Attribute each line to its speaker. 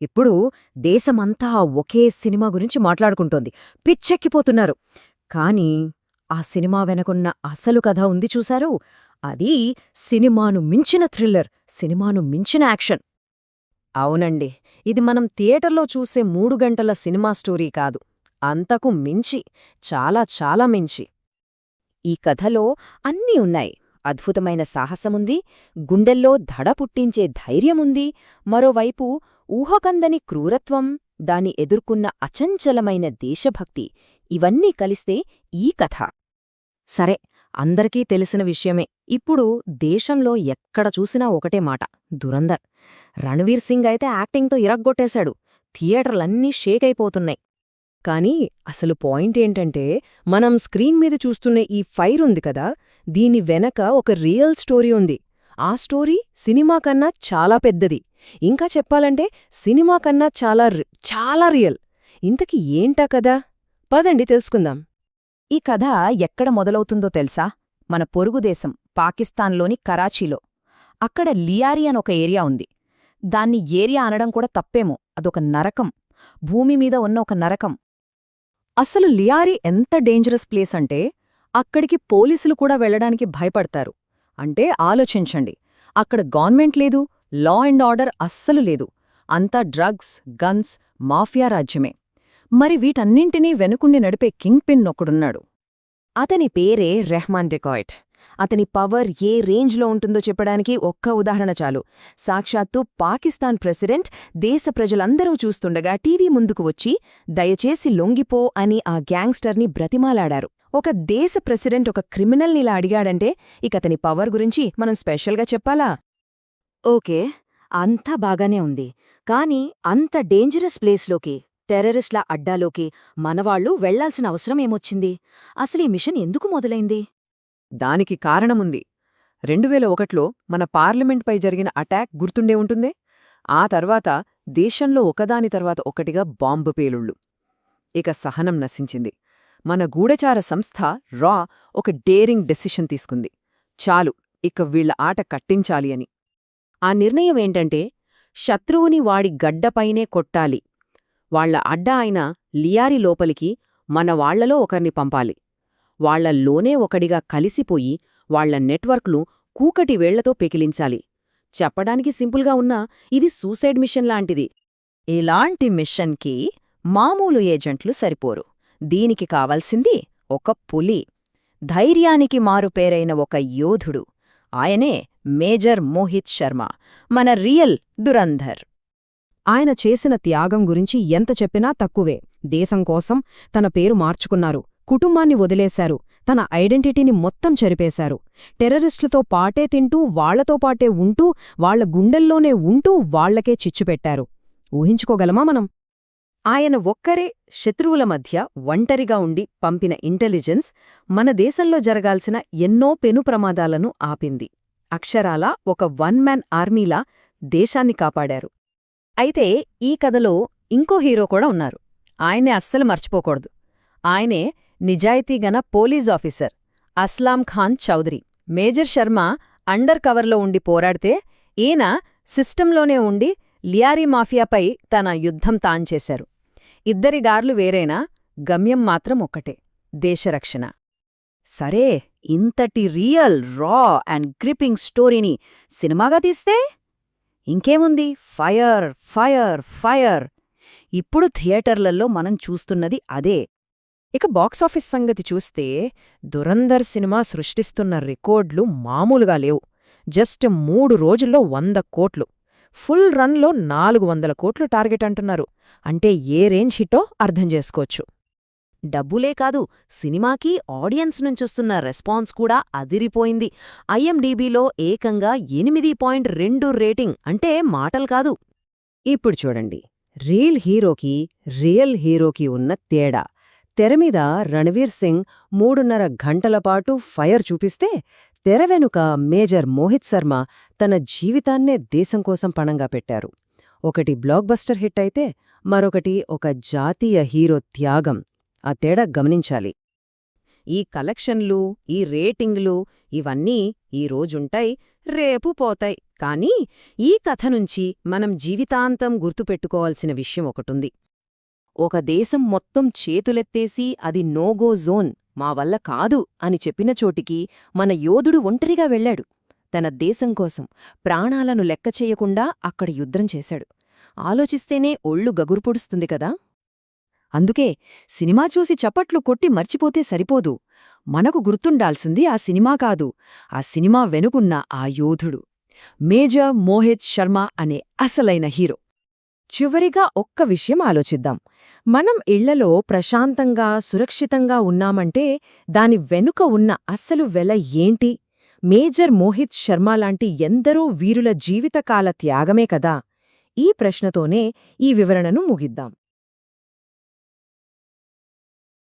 Speaker 1: ఇప్పుడు దేశమంతా ఒకే సినిమా గురించి మాట్లాడుకుంటోంది. పిచ్చెక్కిపోతున్నారు. కానీ ఆ సినిమా వెనకున్న అసలు కథ ఉంది చూశారు? అది సినిమాను మించిన థ్రిల్లర్, సినిమాను మించిన యాక్షన్. అవునండి, ఇది మనం థియేటర్లో చూసే 3 గంటల సినిమా స్టోరీ కాదు. అంతకు మించి, చాలా చాలా మించి. ఈ కథలో అన్నీ ఉన్నాయి. అద్భుతమైన సాహసముంది, గుండెల్లో దడ పుట్టించే ధైర్యముంది, మరోవైపు ఊహకందని క్రూరత్వం, దాన్ని ఎదుర్కొన్న అచంచలమైన దేశభక్తి, ఇవన్నీ కలిస్తే ఈ కథ. సరే, అందరికీ తెలిసిన విషయమే. ఇప్పుడు దేశంలో ఎక్కడ చూసినా ఒకటే మాట: దురంధర్. రణ్వీర్ సింగ్ అయితే యాక్టింగ్తో ఇరగ్గొట్టేశాడు. థియేటర్లన్నీ షేక్ అయిపోతున్నాయి. కానీ అసలు పాయింట్ ఏంటంటే, మనం స్క్రీన్ మీద చూస్తున్న ఈ ఫైర్ ఉంది కదా, దీని వెనక ఒక రియల్ స్టోరీ ఉంది. ఆ స్టోరీ సినిమా కన్నా చాలా పెద్దది. ఇంకా చెప్పాలంటే సినిమా కన్నా చాలా రియల్. ఇంతకీ ఏంటా కదా? పదండి తెలుసుకుందాం. ఈ కథ ఎక్కడ మొదలవుతుందో తెలుసా? మన పొరుగుదేశం పాకిస్తాన్లోని కరాచీలో. అక్కడ లియారీ అని ఒక ఏరియా ఉంది. దాన్ని ఏరియా అనడం కూడా తప్పేమో, అదొక నరకం. భూమి మీద ఉన్న ఒక నరకం. అసలు లియారీ ఎంత డేంజరస్ ప్లేస్ అంటే, అక్కడికి పోలీసులు కూడా వెళ్లడానికి భయపడతారు. అంటే ఆలోచించండి, అక్కడ గవర్నమెంట్ లేదు, లా అండ్ ఆర్డర్ అస్సలు లేదు. అంతా డ్రగ్స్, గన్స్, మాఫియా రాజ్యమే. మరి వీటన్నింటినీ వెనుకుండి నడిపే కింగ్ పిన్ ఒకడున్నాడు. అతని పేరే రెహ్మాన్ డెకాయిట్. అతని పవర్ ఏ రేంజ్లో ఉంటుందో చెప్పడానికి ఒక్క ఉదాహరణ చాలు. సాక్షాత్తు పాకిస్తాన్ ప్రెసిడెంట్ దేశ ప్రజలందరూ చూస్తుండగా టీవీ ముందుకు వచ్చి దయచేసి లొంగిపో అని ఆ గ్యాంగ్స్టర్ని బ్రతిమాలాడారు. ఒక దేశ ప్రెసిడెంట్ ఒక క్రిమినల్నిలా అడిగాడంటే ఇక అతని పవర్ గురించి మనం స్పెషల్గా చెప్పాలా? ఓకే, అంతా బాగానే ఉంది. కానీ అంత డేంజరస్ ప్లేస్లోకి, టెర్రరిస్ట్ల అడ్డాలోకి మనవాళ్లు వెళ్లాల్సిన అవసరం ఏమొచ్చింది? అసలీ మిషన్ ఎందుకు మొదలైంది? దానికి కారణముంది. 2001లో మన పార్లమెంట్పై జరిగిన అటాక్ గుర్తుండే ఉంటుందే. ఆ తర్వాత దేశంలో ఒకదాని తర్వాత ఒకటిగా బాంబు పేలుళ్ళు. ఇక సహనం నశించింది. మన గూఢచార సంస్థ రా ఒక డేరింగ్ డెసిషన్ తీసుకుంది. చాలు, ఇక వీళ్ల ఆట కట్టించాలి అని. ఆ నిర్ణయమేంటంటే, శత్రువుని వాడి గడ్డపైనే కొట్టాలి. వాళ్ల అడ్డా అయిన లియారీ లోపలికి మన వాళ్లలో ఒకర్ని పంపాలి. వాళ్లల్లోనే ఒకడిగా కలిసిపోయి వాళ్ల నెట్వర్క్లు కూకటి వేళ్లతో పెకిలించాలి. చెప్పడానికి సింపుల్గా ఉన్నా ఇది సూసైడ్ మిషన్ లాంటిది. ఇలాంటి మిషన్కి మామూలు ఏజెంట్లు సరిపోరు. దీనికి కావాల్సింది ఒక పులి, ధైర్యానికి మారుపేరైన ఒక యోధుడు. ఆయనే మేజర్ మోహిత్ శర్మ, మన రియల్ దురంధర్. ఆయన చేసిన త్యాగం గురించి ఎంత చెప్పినా తక్కువే. దేశం కోసం తన పేరు మార్చుకున్నారు, కుటుంబాన్ని వదిలేశారు, తన ఐడెంటిటీని మొత్తం చెరిపేశారు. టెర్రరిస్టులతో పాటే తింటూ, వాళ్లతో పాటే ఉంటూ, వాళ్ల గుండెల్లోనే ఉంటూ వాళ్లకే చిచ్చుపెట్టారు. ఊహించుకోగలమా మనం? ఆయన ఒక్కరే శత్రువుల మధ్య ఒంటరిగా ఉండి పంపిన ఇంటెలిజెన్స్ మన దేశంలో జరగాల్సిన ఎన్నో పెను ప్రమాదాలను ఆపింది. అక్షరాలా ఒక వన్ మ్యాన్ ఆర్మీలా దేశాన్ని కాపాడారు. అయితే ఈ కథలో ఇంకో హీరో కూడా ఉన్నారు. ఆయనే అస్సలు మర్చిపోకూడదు. ఆయనే నిజాయితీగన police officer Aslam Khan Chaudhary. Major Sharma under కవర్లో ఉండి పోరాడితే, ఈయన సిస్టంలోనే ఉండి లియారీ మాఫియాపై తన యుద్ధం తాంచేశారు. ఇద్దరి దారులు వేరేనా, గమ్యం మాత్రం ఒక్కటే: దేశరక్షణ. సరే, ఇంతటి రియల్, రా అండ్ గ్రిప్పింగ్ స్టోరీని సినిమాగా తీస్తే ఇంకేముంది? Fire, fire, fire. ఇప్పుడు థియేటర్లలో మనం చూస్తున్నది అదే. ఇక బాక్సాఫీస్ సంగతి చూస్తే దురంధర్ సినిమా సృష్టిస్తున్న రికార్డులు మామూలుగా లేవు. జస్ట్ 3 రోజుల్లో 100 కోట్లు, ఫుల్ రన్లో 400 కోట్లు టార్గెట్ అంటున్నారు. అంటే ఏ రేంజ్ హిట్టో అర్థం చేసుకోవచ్చు. డబ్బులే కాదు, సినిమాకి ఆడియన్స్ నుంచొస్తున్న రెస్పాన్స్ కూడా అదిరిపోయింది. ఐఎండీబీలో ఏకంగా 8.2 రేటింగ్, అంటే మాటలు కాదు. ఇప్పుడు చూడండి, రియల్ హీరోకి ఉన్న తేడా. తెరమీద రణ్వీర్ సింగ్ 3.5 గంటలపాటు ఫైర్ చూపిస్తే, తెర వెనుక మేజర్ మోహిత్ శర్మ తన జీవితాన్నే దేశం కోసం పణంగా పెట్టారు. ఒకటి బ్లాక్ బస్టర్ హిట్ అయితే, మరొకటి ఒక జాతీయ హీరో త్యాగం. ఆ తేడా గమనించాలి. ఈ కలెక్షన్లు, ఈ రేటింగ్లు ఇవన్నీ ఈ రోజుంటాయి,
Speaker 2: రేపు పోతాయి. కానీ ఈ కథ నుంచి మనం జీవితాంతం గుర్తుపెట్టుకోవాల్సిన విషయం ఒకటుంది. ఒక దేశం మొత్తం చేతులెత్తేసి అది నోగో జోన్, మా వల్ల కాదు అని చెప్పిన చోటికి మన యోధుడు ఒంటరిగా వెళ్ళాడు. తన దేశం కోసం ప్రాణాలను లెక్కచేయకుండా అక్కడ యుద్ధం చేశాడు. ఆలోచిస్తేనే ఒళ్ళు గగురుపొడుస్తుంది కదా.
Speaker 1: అందుకే సినిమా చూసి చప్పట్లు కొట్టి మర్చిపోతే సరిపోదు. మనకు గుర్తుండాల్సింది ఆ సినిమా కాదు, ఆ సినిమా వెనుకున్న ఆ యోధుడు, మేజర్ మోహిత్ శర్మ అనే అసలైన హీరో. చివరిగా ఒక్క విషయం ఆలోచిద్దాం. మనం ఇళ్లలో ప్రశాంతంగా సురక్షితంగా ఉన్నామంటే దాని వెనుక ఉన్న అస్సలు వెల ఏంటి? మేజర్ మోహిత్ శర్మలాంటి ఎందరో వీరుల జీవితకాల త్యాగమే కదా. ఈ ప్రశ్నతోనే ఈ వివరణను ముగిద్దాం.